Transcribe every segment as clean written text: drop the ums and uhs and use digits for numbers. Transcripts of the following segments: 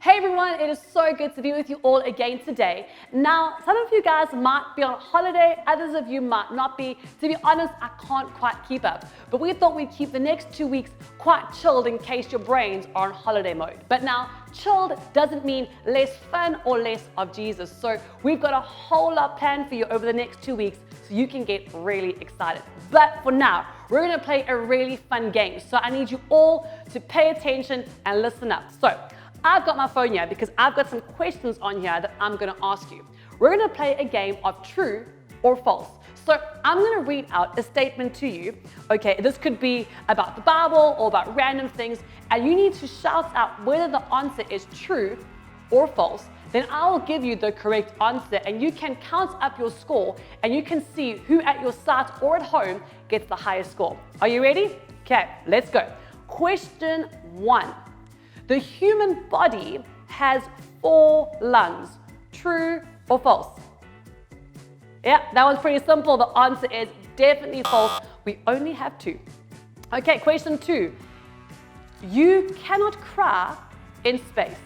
Hey everyone, it is so good to be with you all again today. Now, some of you guys might be on holiday, others of you might not be. To be honest, I can't quite keep up. But we thought we'd keep the next 2 weeks quite chilled in case your brains are on holiday mode. But now, chilled doesn't mean less fun or less of Jesus. So we've got a whole lot planned for you over the next 2 weeks so you can get really excited. But for now, we're gonna play a really fun game. So I need you all to pay attention and listen up. So I've got my phone here because I've got some questions on here that I'm gonna ask you. We're gonna play a game of true or false. So I'm gonna read out a statement to you. Okay, this could be about the Bible or about random things, and you need to shout out whether the answer is true or false. Then I'll give you the correct answer and you can count up your score and you can see who at your site or at home gets the highest score. Are you ready? Okay, let's go. Question 1. The human body has 4 lungs. True or false? Yeah, that one's pretty simple. The answer is definitely false. We only have 2. Okay, question 2. You cannot cry in space.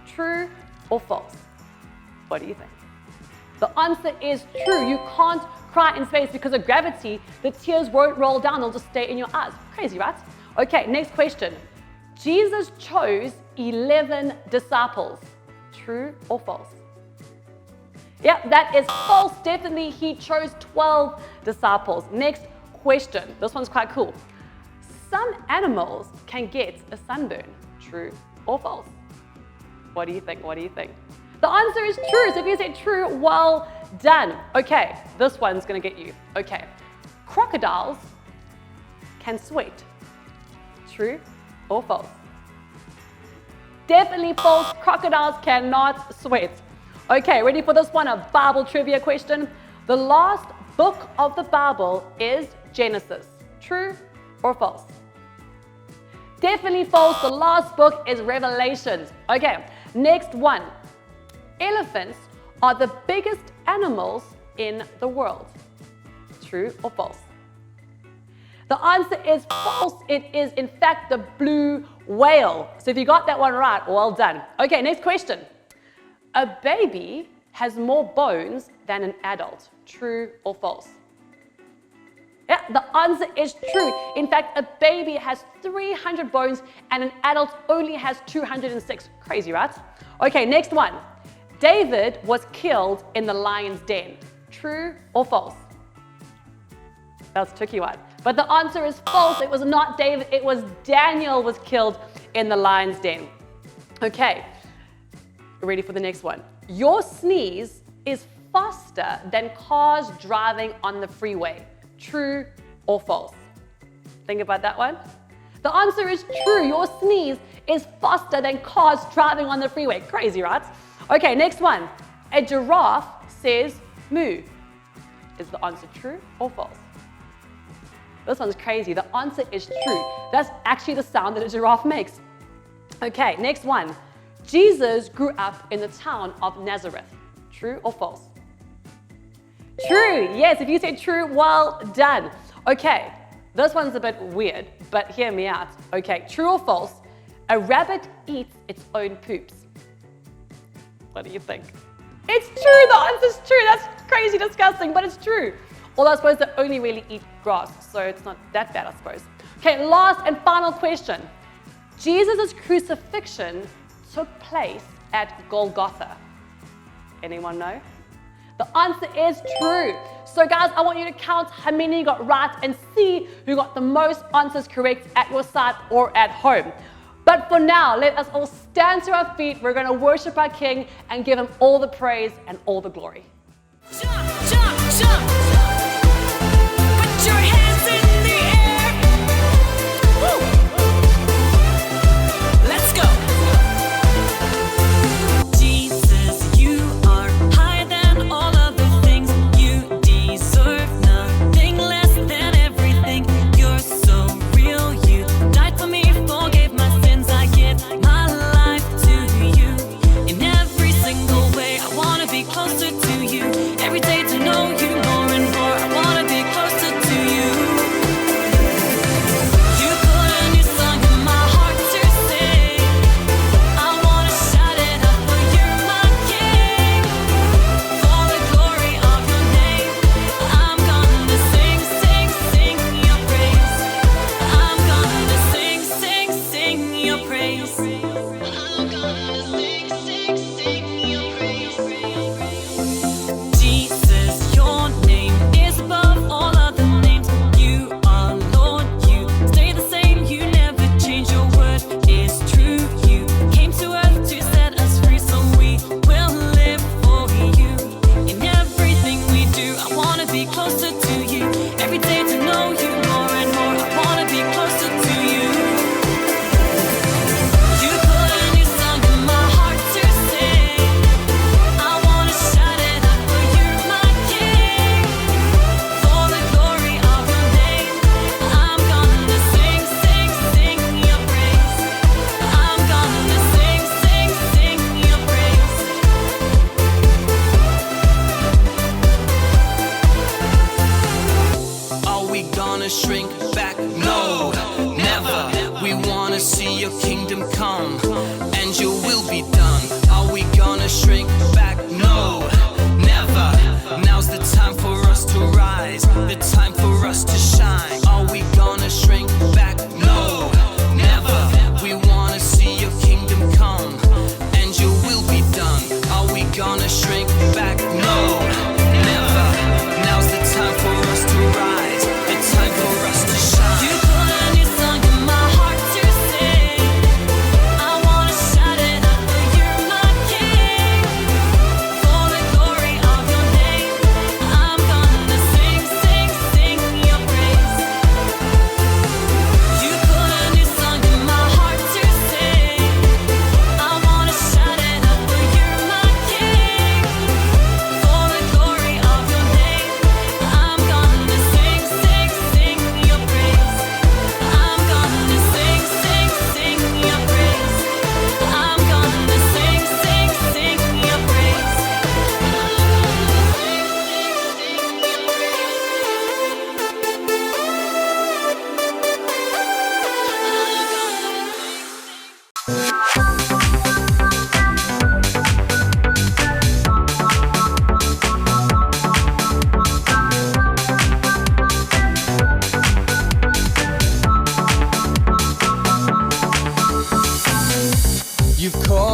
True or false? What do you think? The answer is true. You can't cry in space because of gravity. The tears won't roll down, they'll just stay in your eyes. Crazy, right? Okay, next question. Jesus chose 11 disciples. True or false? Yeah, that is false. Definitely, he chose 12 disciples. Next question. This one's quite cool. Some animals can get a sunburn. True or false? What do you think? What do you think? The answer is true. So if you say true, well done. Okay, this one's gonna get you. Okay, crocodiles can sweat. True or false? Definitely false. Crocodiles cannot sweat. Okay, ready for this one? A Bible trivia question. The last book of the Bible is Genesis. True or false? Definitely false. The last book is Revelations. Okay, next one. Elephants are the biggest animals in the world. True or false? The answer is false. It is, in fact, the blue whale. So if you got that one right, well done. Okay, next question. A baby has more bones than an adult. True or false? Yeah, the answer is true. In fact, a baby has 300 bones and an adult only has 206. Crazy, right? Okay, next one. David was killed in the lion's den. True or false? That's a tricky one. But the answer is false. It was not David, it was Daniel was killed in the lion's den. Okay, ready for the next one. Your sneeze is faster than cars driving on the freeway. True or false? Think about that one. The answer is true. Your sneeze is faster than cars driving on the freeway. Crazy, right? Okay, next one. A giraffe says moo. Is the answer true or false? This one's crazy. The answer is true. That's actually the sound that a giraffe makes. Okay, next one. Jesus grew up in the town of Nazareth. True or false? True. Yes, if you say true, well done. Okay, this one's a bit weird, but hear me out. Okay, true or false? A rabbit eats its own poops. What do you think? It's true. The answer's true. That's crazy disgusting, but it's true. Although I suppose they only really eat grass, so it's not that bad, I suppose. Okay, last and final question. Jesus' crucifixion took place at Golgotha. Anyone know? The answer is true. So guys, I want you to count how many you got right and see who got the most answers correct at your site or at home. But for now, let us all stand to our feet. We're going to worship our King and give him all the praise and all the glory. Jump, jump, jump. Put your hands in the air. Woo. Let's go. Jesus, you are higher than all other things. You deserve nothing less than everything. You're so real. You died for me, forgave my sins. I give my life to you. In every single way, I want to be closer to you. Every day to know you more and more. I want to be closer to you.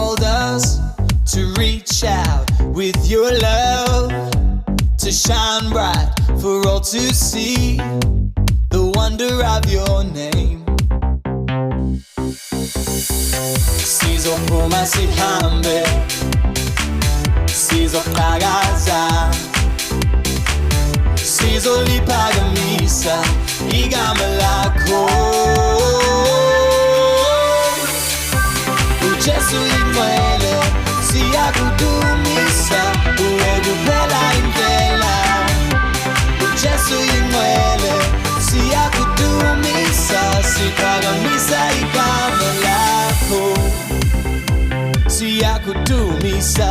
called us to reach out with your love, to shine bright for all to see the wonder of your name. Sizophuma sihambe, sizoqhakaza, sizoliphakamisa igama lakho. uJesu ingcwele siyakudumisa, uwe kuphela indlela. uJesu ingcwele siyakudumisa, siphakamisa igama lakho. Siyakudumisa,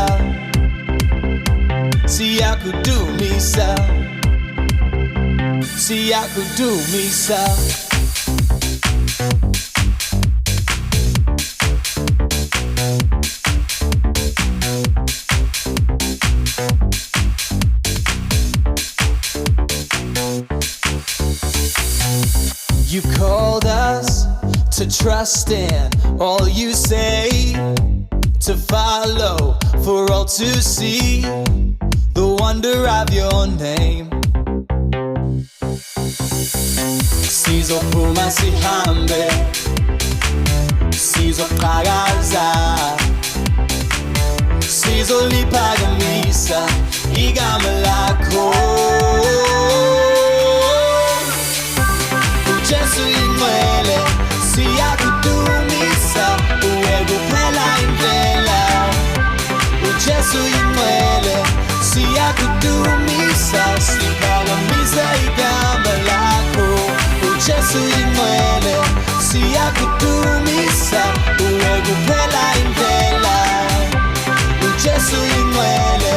siyakudumisa, siyakudumisa. You called us to trust in all you say, to follow for all to see the wonder of your name. Sizophuma sihambe, sizoqhakaza, sizoliphakamisa igama lakho. uJesu ingcwele siyakudumisa, uwe kuphela indlela. uJesu ingcwele siyakudumisa, siphakamisa igama lakho. uJesu ingcwele siyakudumisa, uwe kuphela indlela. uJesu ingcwele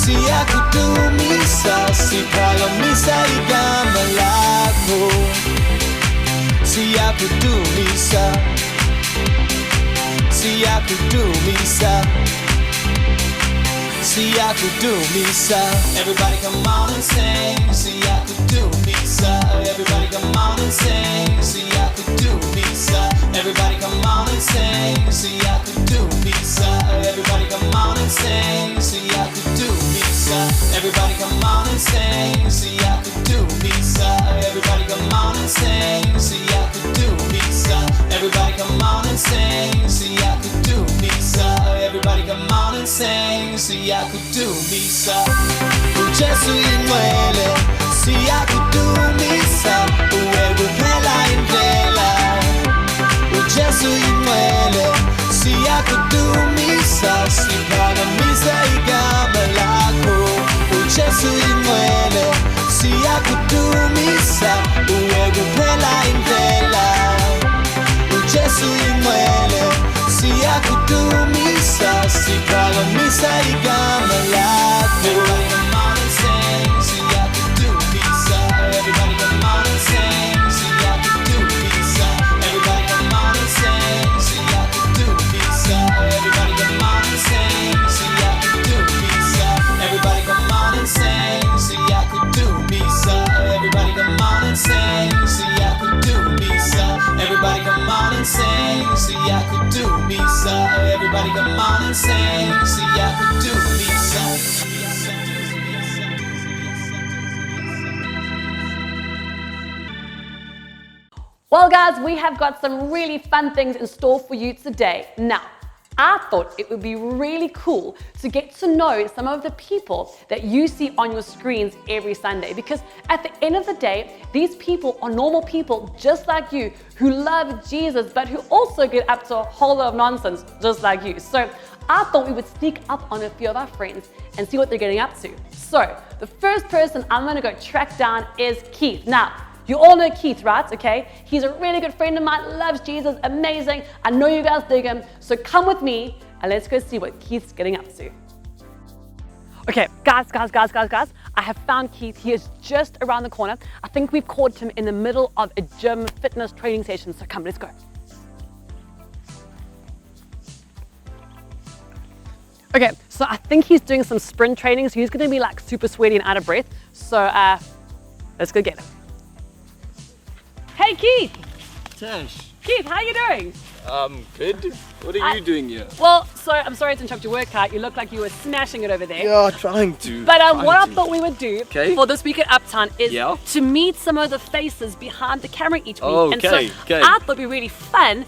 siyakudumisa, siphakamisa igama lakho. Siyakudumisa, siyakudumisa, siyakudumisa. Everybody come on and sing, siyakudumisa. Everybody come on and sing, siyakudumisa. Everybody come on and sing, siyakudumisa. Everybody come on and sing, siyakudumisa. Everybody come on and sing, siyakudumisa. Everybody come on and sing, siyakudumisa. Everybody come on and sing, siyakudumisa. Everybody come on and sing, siyakudumisa. uJesu ingcwele siyakudumisa, uwe kuphela indlela. uJesu ingcwele siyakudumisa, siphakamisa igama lakho. uJesu ingcwele siyakudumisa, uwe kuphela indlela. uJesu ingcwele siyakudumisa, siphakamisa igama lakho. Everybody come on and sing, siyakudumisa. Everybody come on and sing, siyakudumisa. Everybody come on and sing, siyakudumisa. Everybody come on and sing, siyakudumisa. Everybody come on and sing, siyakudumisa. Everybody come on and sing, siyakudumisa. Everybody come on and sing, siyakudumisa. Well, guys, we have got some really fun things in store for you today. Now, I thought it would be really cool to get to know some of the people that you see on your screens every Sunday, because at the end of the day, these people are normal people just like you who love Jesus, but who also get up to a whole lot of nonsense just like you. So I thought we would sneak up on a few of our friends and see what they're getting up to. So the first person I'm gonna go track down is Keith. Now, you all know Keith, right? Okay, he's a really good friend of mine, loves Jesus, amazing. I know you guys dig him, so come with me and let's go see what Keith's getting up to. Okay, guys, I have found Keith. He is just around the corner. I think we've caught him in the middle of a gym fitness training session, so come, let's go. Okay, so I think he's doing some sprint training, so he's gonna be like super sweaty and out of breath. So let's go get him. Hey Keith! Tash. Keith, how are you doing? Good. What are you doing here? Well, So I'm sorry to interrupt your workout. You look like you were smashing it over there. Yeah, trying to. But trying what I to. thought we would do Okay. for this week at Uptown is Yeah. to meet some of the faces behind the camera each week. Okay, And so okay. I thought it'd be really fun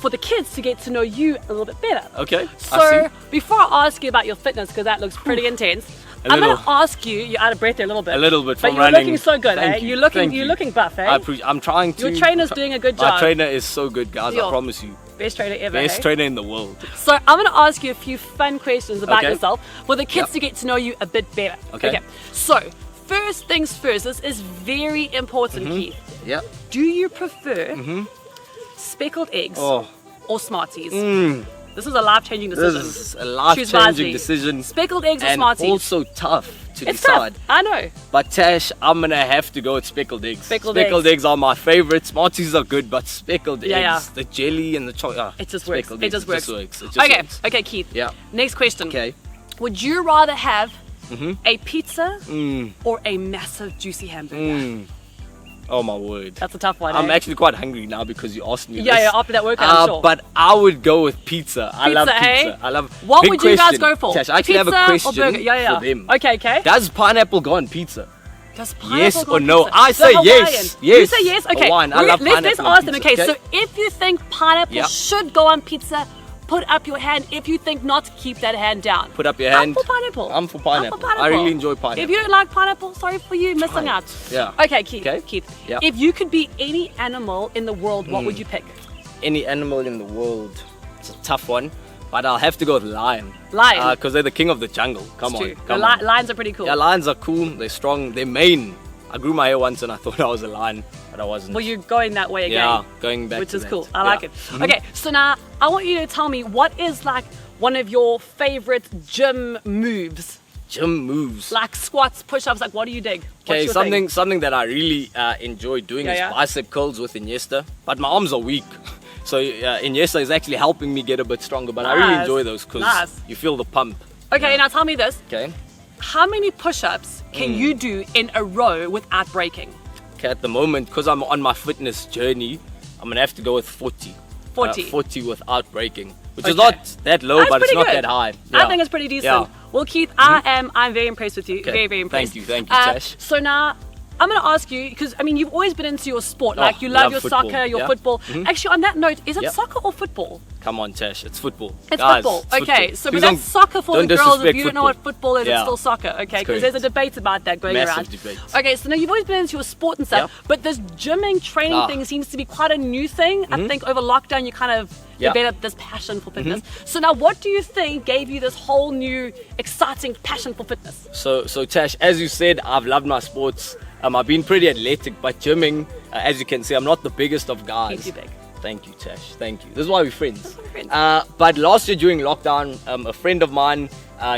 for the kids to get to know you a little bit better. Okay, I So see. before I ask you about your fitness, because that looks pretty intense, I'm going to ask you. You're out of breath there a little bit. A little bit but from you're running. looking so good, Thank eh? you, You're looking, thank you're you. looking buff, eh? I'm trying to. Your trainer's doing a good My job. trainer is so good, guys. Yo. I promise you. Best trainer ever. Best eh? trainer in the world. So I'm going to ask you a few fun questions about Okay. yourself for the kids Yep. to get to know you a bit better. Okay. So first things first. This is very important, Keith. Yeah. Do you prefer speckled eggs Oh, or Smarties? This is a life-changing this decision. is a Choose life-changing wisely. decision. Speckled eggs or And Smarties? also tough to It's decide. tough. I know. But Tash, I'm gonna have to go with speckled eggs. Speckled eggs are my favorite. Smarties are good, but speckled Yeah, eggs, the jelly and the chocolate. It just works. Speckled It eggs, just works. It just Okay. works. Okay, Keith. Yeah. Next question. Okay. Would you rather have Mm-hmm. a pizza or a massive juicy hamburger? Oh my word. That's a tough one. I'm eh? actually quite hungry now because you asked me Yeah, this. yeah, after that workout, I'm sure. But I would go with pizza. I love Pizza, pizza. hey? I love. What Big would you guys question, go for? Tash, I actually have a Pizza or question burger? Yeah, yeah. for them. Okay, okay. Does pineapple go on pizza? Does pineapple Yes go or on no? pizza? I The say yes. Hawaiian. Yes. You say yes? Okay. Hawaiian. I love let's pineapple on ask them. pizza. Okay, Okay. so if you think pineapple Yeah. should go on pizza, put up your hand. If you think not, keep that hand down. Put up your hand. I'm for pineapple. I'm for pineapple. I pineapple. really enjoy pineapple. If you don't like pineapple, sorry for you, missing Fine. out. Yeah. Okay, Keith. Okay. Keith. Yeah. If you could be any animal in the world, what would you pick? Any animal in the world. It's a tough one, but I'll have to go with lion. Lion? Because they're the king of the jungle. Come It's on. true. Come The on. lions are pretty cool. Yeah, lions are cool. They're strong. They're mane. I grew my hair once and I thought I was a lion, but I wasn't. Well, you're going that way again. Yeah, going back Which to is that. cool. I Yeah. like it. Okay, so now I want you to tell me what is like one of your favorite gym moves? Gym moves. Like squats, push-ups, like what do you dig? What's Okay, your something that I really enjoy doing Yeah, is yeah. bicep curls with Iniesta, but my arms are weak. So Iniesta is actually helping me get a bit stronger, but I really Nice. enjoy those because Nice. you feel the pump. thing? Okay, now tell me this. Okay. How many push-ups can you do in a row without breaking? Okay, at the moment, because I'm on my fitness journey, I'm gonna have to go with 40. 40. 40 without breaking, which Okay. is not that low, That's but it's pretty not good. that high. I Yeah. think it's pretty decent. Yeah. Well, Keith, I'm very impressed with you. Okay. Very, very impressed. Thank you, Tash. So now, I'm going to ask you, because, I mean, you've always been into your sport. Oh, Like, you love love your football. soccer, your Yeah. football. Actually, on that note, is it Yep. soccer or football? Come on, Tash, it's football. It's Guys, football. it's Okay, football. so Please but that's soccer for the don't girls. If disrespect you don't know what football is, it's Yeah. still soccer. Okay, because correct. there's a debate about that going Massive around. debate. Okay, so now you've always been into your sport and stuff, Yep. but this gymming training thing seems to be quite a new thing. I think over lockdown you kind of Yeah. developed this passion for fitness. So now, what do you think gave you this whole new exciting passion for fitness? So Tash, as you said, I've loved my sports. I've been pretty athletic, but gymming, as you can see, I'm not the biggest of guys. Keep you big. Thank you, Tash. Thank you. This is why we're friends. That's why we're friends. But last year during lockdown, a friend of mine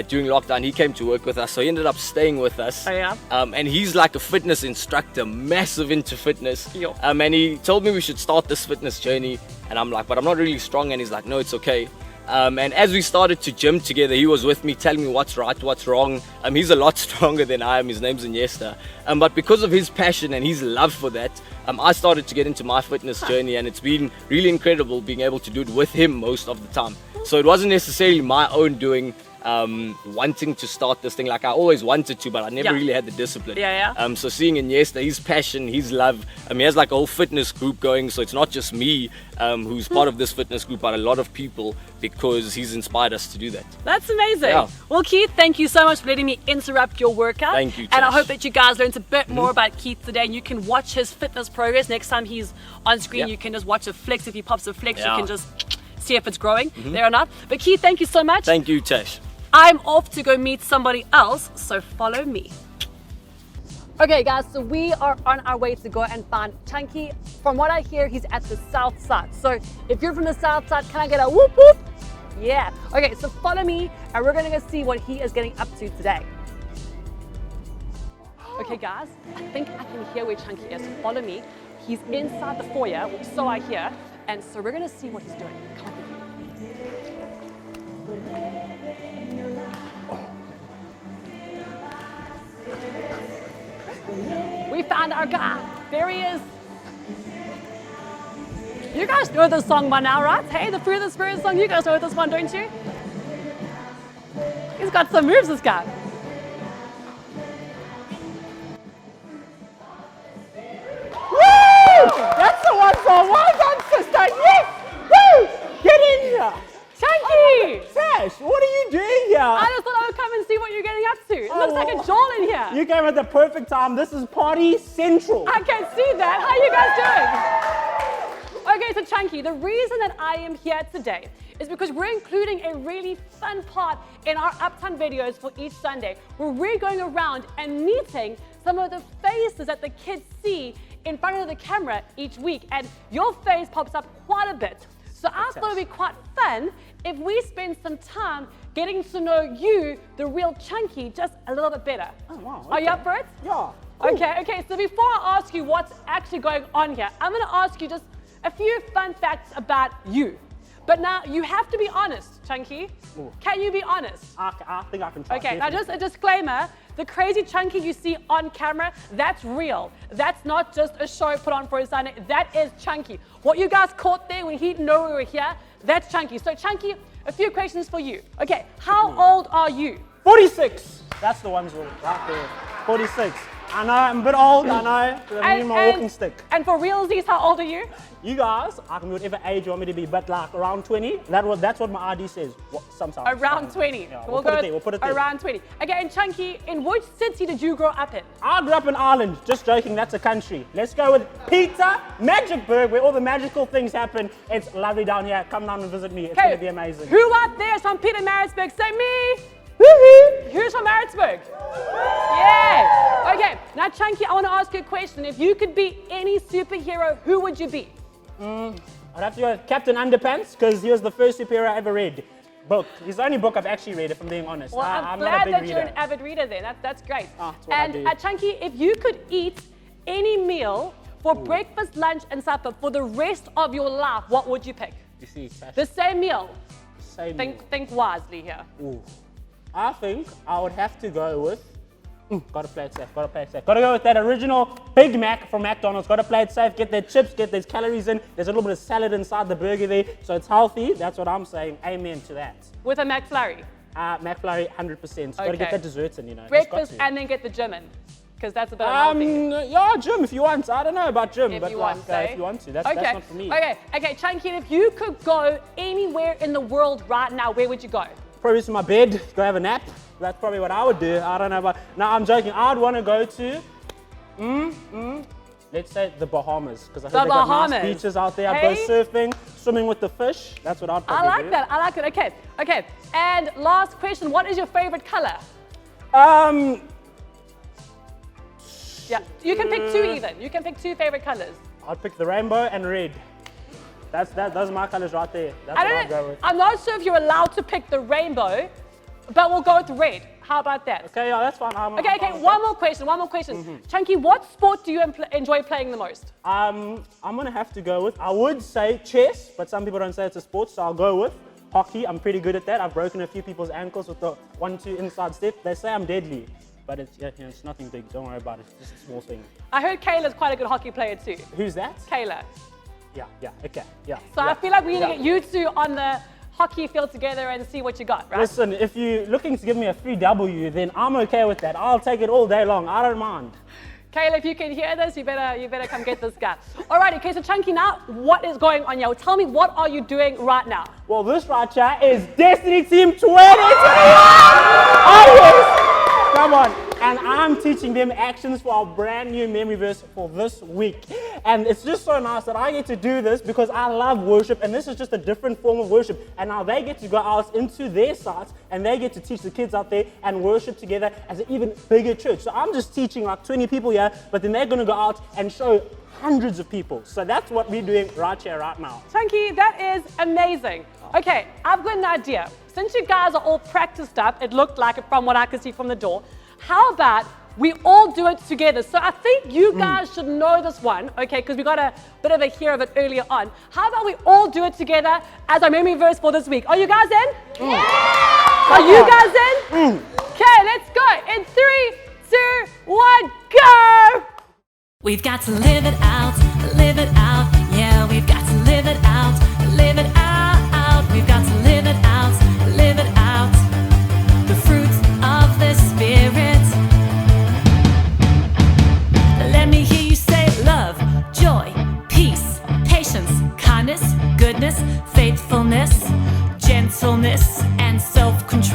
during lockdown, he came to work with us, so he ended up staying with us. Oh, yeah? And he's like a fitness instructor, massive into fitness. Yo. And he told me we should start this fitness journey, and I'm like, but I'm not really strong. And he's like, no, it's okay. And as we started to gym together, he was with me telling me what's right, what's wrong. He's a lot stronger than I am. His name's Iniesta. But because of his passion and his love for that, I started to get into my fitness journey, and it's been really incredible being able to do it with him most of the time. So it wasn't necessarily my own doing, wanting to start this thing. Like I always wanted to, but I never Yeah. really had the discipline. Yeah, yeah. So seeing Iniesta, his passion, his love, he has like a whole fitness group going. So it's not just me who's part of this fitness group, but a lot of people, because he's inspired us to do that. That's amazing. Yeah. Well, Keith, thank you so much for letting me interrupt your workout. Thank you, And I Tash. hope that you guys learned a bit more about Keith today, and you can watch his fitness progress. Next time he's on screen, Yeah. you can just watch a flex. If he pops a flex, Yeah. you can just see if it's growing there or not. But Keith, thank you so much. Thank you, Tash. I'm off to go meet somebody else, so follow me. Okay guys, so we are on our way to go and find Chunky. From what I hear, he's at the south side. So if you're from the south side, can I get a whoop whoop? Yeah. Okay, so follow me and we're gonna go see what he is getting up to today. Okay guys, I think I can hear where Chunky is. Follow me. He's inside the foyer, so I hear. And so we're gonna see what he's doing. Come on. We found our guy. There he is. You guys know this song by now, right? Hey, the Fruit of the Spirit song. You guys know this one, don't you? He's got some moves, this guy. Woo! That's the one for well done, sister. Yes! Woo! Get in here. Chunky! Sash, what are you doing here? I just thought I would come and see what you're getting up to. It Oh, looks like a Joel in here. You came at the perfect time. This is party central. I can see that. How you guys doing? Okay, so Chunky, the reason that I am here today is because we're including a really fun part in our Uptown videos for each Sunday, where we're going around and meeting some of the faces that the kids see in front of the camera each week, and your face pops up quite a bit. So I thought it'd be quite fun if we spend some time getting to know you, the real Chunky, just a little bit better. Oh, wow. Are you up for it? Yeah. Okay, so before I ask you what's actually going on here, I'm gonna ask you just a few fun facts about you. But now you have to be honest, Chunky. Ooh. Can you be honest? I think I can try. Okay, now just a disclaimer, the crazy Chunky you see on camera, that's real. That's not just a show put on for a Sunday, that is Chunky. What you guys caught there when he didn't know we were here, that's Chunky. So Chunky, a few questions for you. Okay, how old are you? 46. That's the ones right there. 46. I know, I'm a bit old, I know. I need my walking stick. And for realsies, how old are you? You guys, I can be whatever age you want me to be, but like around 20. That's what my ID says. Sometimes. Around 20. Yeah, we'll put go it there. We'll put it there. around 20. Okay, and Chunky, in which city did you grow up in? I grew up in Ireland. Just joking, that's a country. Let's go with Peter Magicburg, where all the magical things happen. It's lovely down here. Come down and visit me. It's going to be amazing. Who out there is from Peter Maritzburg? Say me. Woohoo! Who's from Maritzburg? Yeah. Okay, now Chunky, I want to ask you a question. If you could be any superhero, who would you be? I'd have to go with Captain Underpants, because he was the first superhero I ever read. Book. He's the only book I've actually read, if I'm being honest. Well, I'm not a glad big that reader. you're an avid reader then. That's great. That's what I And do. Chunky, if you could eat any meal for breakfast, lunch, and supper for the rest of your life, what would you pick? You see, Sash, The same meal. same meal. Think wisely here. Ooh. I think I would have to go with. Gotta play it safe. Gotta go with that original Big Mac from McDonald's. Gotta play it safe. Get their chips, get their calories in. There's a little bit of salad inside the burger there, so it's healthy. That's what I'm saying. Amen to that. With a McFlurry. McFlurry, 100%. Gotta Okay. get that dessert in, you know. Just Breakfast got to. and then get the gym in. Because that's a bit unhealthy. Yeah, gym if you want. I don't know about gym, If but you like, want, say. if you want to, that's not for me. Okay, Chunky, if you could go anywhere in the world right now, where would you go? Probably to my bed, go have a nap. That's probably what I would do. I don't know about. No, I'm joking. I'd want to go to, let's say the Bahamas, because I heard they got nice Bahamas. beaches out there. I'd Hey. go surfing, swimming with the fish. That's what I'd I probably like do. that. I like it. Okay. And last question, what is your favorite color? Yeah, you can pick two even. You can pick two favorite colors. I'd pick the rainbow and red. Those are my colors right there. That's I what don't I'd go know, with. I'm not sure if you're allowed to pick the rainbow, but we'll go with red. How about that? Okay, yeah, that's fine. Okay, one more question. Mm-hmm. Chunky, what sport do you enjoy playing the most? I'm gonna have to go with. I would say chess, but some people don't say it's a sport, so I'll go with hockey. I'm pretty good at that. I've broken a few people's ankles with the 1-2 inside step. They say I'm deadly, but it's nothing big. Don't worry about it. It's just a small thing. I heard Kayla's quite a good hockey player too. Who's that? Kayla. Yeah, okay, yeah. So yeah, I feel like we need to yeah. get you two on the hockey field together and see what you got, right? Listen, if you're looking to give me a free W, then I'm okay with that. I'll take it all day long. I don't mind. Kayla, if you can hear this, you better come get this guy. Alrighty, okay, so Chunky, now what is going on here? Tell me, what are you doing right now? Well, this right here is Destiny Team 2021! Oh yes! Come on. And I'm teaching them actions for our brand new memory verse for this week. And it's just so nice that I get to do this because I love worship, and this is just a different form of worship. And now they get to go out into their sites and they get to teach the kids out there and worship together as an even bigger church. So I'm just teaching like 20 people here, but then they're going to go out and show hundreds of people. So that's what we're doing right here, right now. Chunky, that is amazing. Okay, I've got an idea. Since you guys are all practiced up, it looked like it from what I could see from the door, how about we all do it together? So I think you guys should know this one, okay, because we got a bit of a hear of it earlier on. How about we all do it together as our memory verse for this week? Are you guys in? Yeah! Are you guys in? Okay, let's go. In 3, 2, 1, go! We've got to live it out, yeah, we've got to live it out, we've got to live it out, the fruit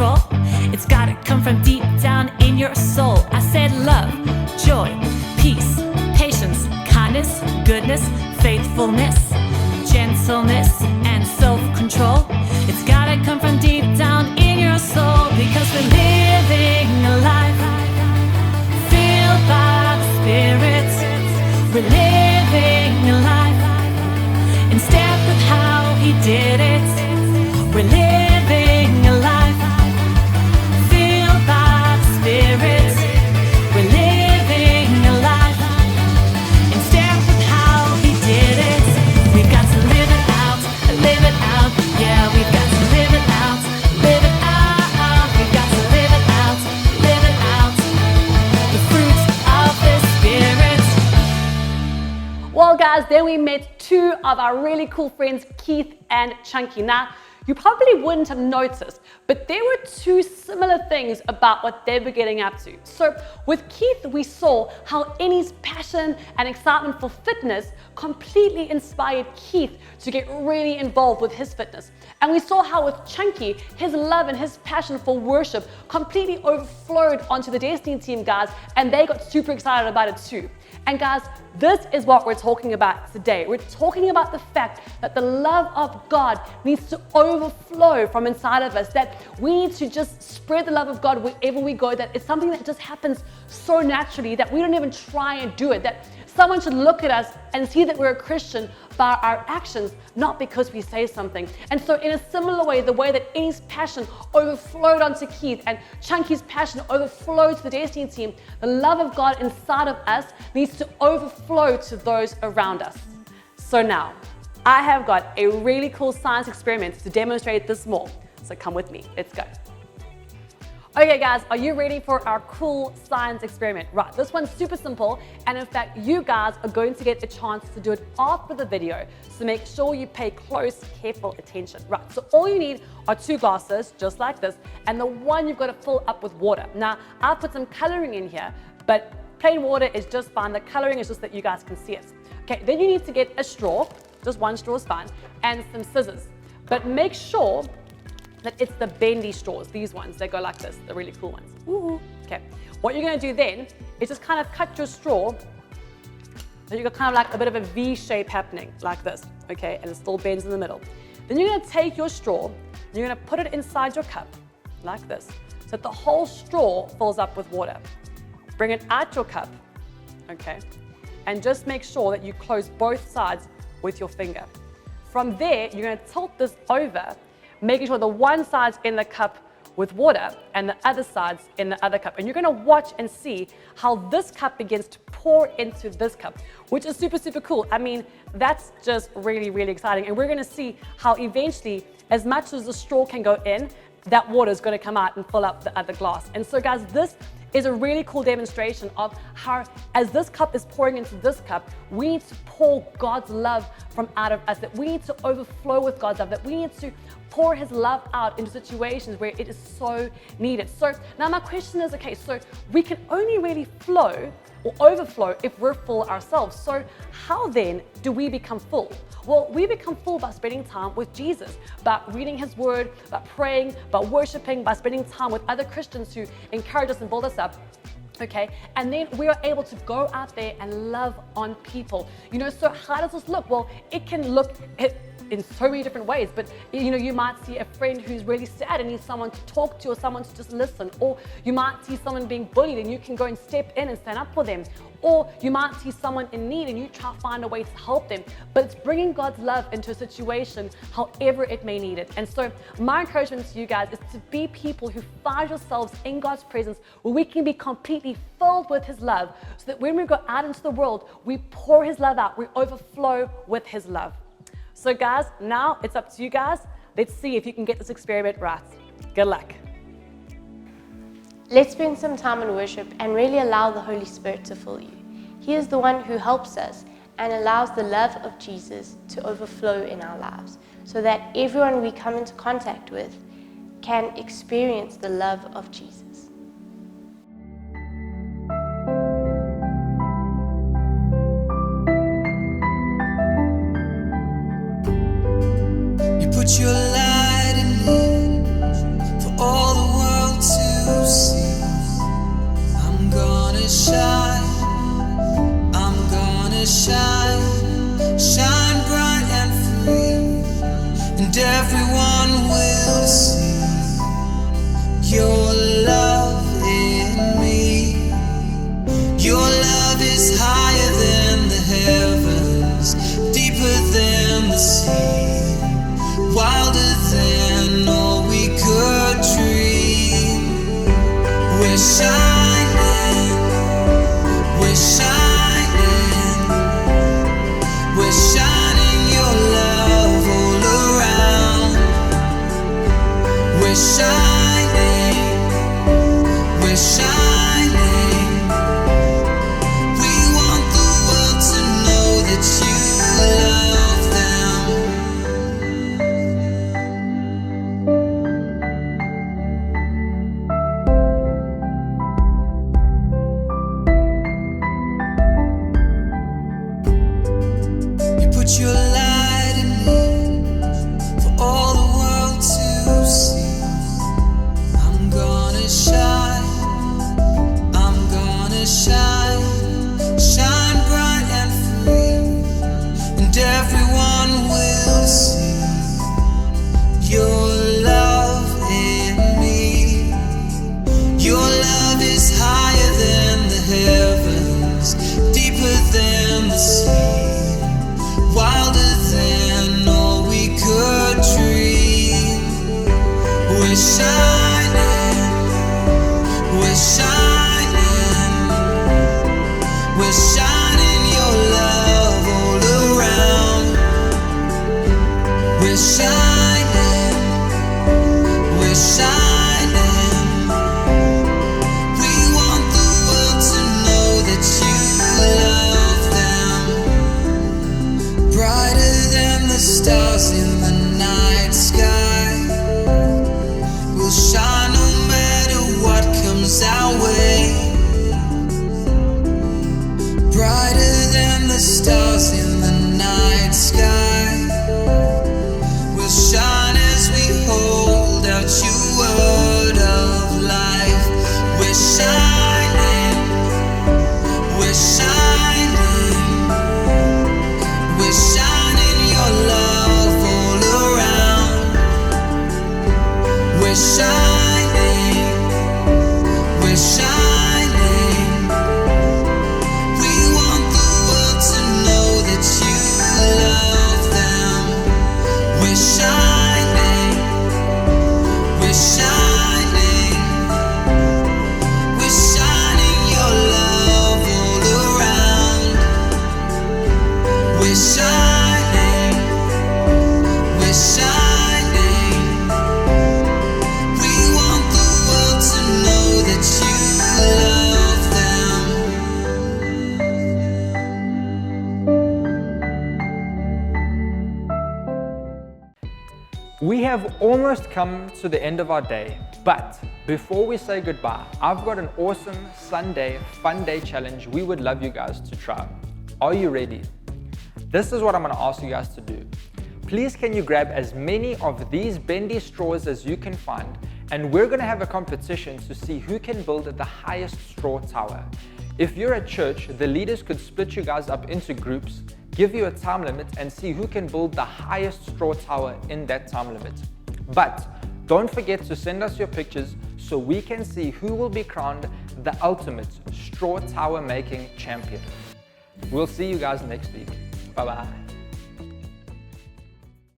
self-control. It's gotta come from deep down in your soul. I said love, joy, peace, patience, kindness, goodness, faithfulness, gentleness, and self-control. It's gotta come from deep down in your soul, because we're living a life filled by the Spirit. We're living a life in step with how He did it. We're living a life filled by the Spirit. We're living a life in step with how He did it. We've got to live it out, live it out. Yeah, we've got to live it out, live it out. We've got to live it out, live it out. The fruits of the Spirit. Well, guys, then we met two of our really cool friends, Keith and Chunky. Now, you probably wouldn't have noticed, but there were two similar things about what they were getting up to. So with Keith, we saw how Annie's passion and excitement for fitness completely inspired Keith to get really involved with his fitness. And we saw how with Chunky, his love and his passion for worship completely overflowed onto the Destiny team, guys, and they got super excited about it too. And guys, this is what we're talking about today. We're talking about the fact that the love of God needs to overflow from inside of us, that we need to just spread the love of God wherever we go, that it's something that just happens so naturally that we don't even try and do it, that someone should look at us and see that we're a Christian by our actions, not because we say something. And so in a similar way, the way that Annie's passion overflowed onto Keith and Chunky's passion overflowed to the Destiny team, the love of God inside of us needs to overflow to those around us. So now, I have got a really cool science experiment to demonstrate this more. So come with me, let's go. Okay guys, are you ready for our cool science experiment? Right, this one's super simple, and in fact, you guys are going to get a chance to do it after the video, so make sure you pay close, careful attention. Right, so all you need are two glasses, just like this, and the one you've got to fill up with water. Now, I've put some coloring in here, but plain water is just fine. The coloring is just that you guys can see it. Okay, then you need to get a straw, just one straw is fine, and some scissors. But make sure that it's the bendy straws, these ones, they go like this, the really cool ones. Ooh. Okay, what you're gonna do then is just kind of cut your straw, so you've got kind of like a bit of a V shape happening, like this, okay, and it still bends in the middle. Then you're gonna take your straw, and you're gonna put it inside your cup, like this, so that the whole straw fills up with water. Bring it out your cup, okay, and just make sure that you close both sides with your finger. From there, you're gonna tilt this over, making sure the one side's in the cup with water and the other side's in the other cup. And you're gonna watch and see how this cup begins to pour into this cup, which is super, super cool. I mean, that's just really, really exciting. And we're gonna see how eventually, as much as the straw can go in, that water is gonna come out and fill up the other glass. And so guys, this is a really cool demonstration of how, as this cup is pouring into this cup, we need to pour God's love from out of us, that we need to overflow with God's love, that we need to pour His love out into situations where it is so needed. So now my question is, okay, so we can only really flow or overflow if we're full ourselves. So how then do we become full? Well, we become full by spending time with Jesus, by reading His word, by praying, by worshiping, by spending time with other Christians who encourage us and build us up. Okay, and then we are able to go out there and love on people. You know, so how does this look? Well, it can look in so many different ways, but you know, you might see a friend who's really sad and needs someone to talk to or someone to just listen, or you might see someone being bullied and you can go and step in and stand up for them, or you might see someone in need and you try to find a way to help them. But it's bringing God's love into a situation however it may need it. And so my encouragement to you guys is to be people who find yourselves in God's presence, where we can be completely filled with His love, so that when we go out into the world, we pour His love out, we overflow with His love. So guys, now it's up to you guys. Let's see if you can get this experiment right. Good luck. Let's spend some time in worship and really allow the Holy Spirit to fill you. He is the one who helps us and allows the love of Jesus to overflow in our lives, so that everyone we come into contact with can experience the love of Jesus. Put your light in me for all the have almost come to the end of our day, but before we say goodbye, I've got an awesome Sunday fun day challenge we would love you guys to try. Are you ready? This is what I'm going to ask you guys to do. Please can you grab as many of these bendy straws as you can find, and we're going to have a competition to see who can build the highest straw tower. If you're at church, the leaders could split you guys up into groups, give you a time limit, and see who can build the highest straw tower in that time limit. But don't forget to send us your pictures so we can see who will be crowned the ultimate straw tower making champion. We'll see you guys next week. Bye-bye.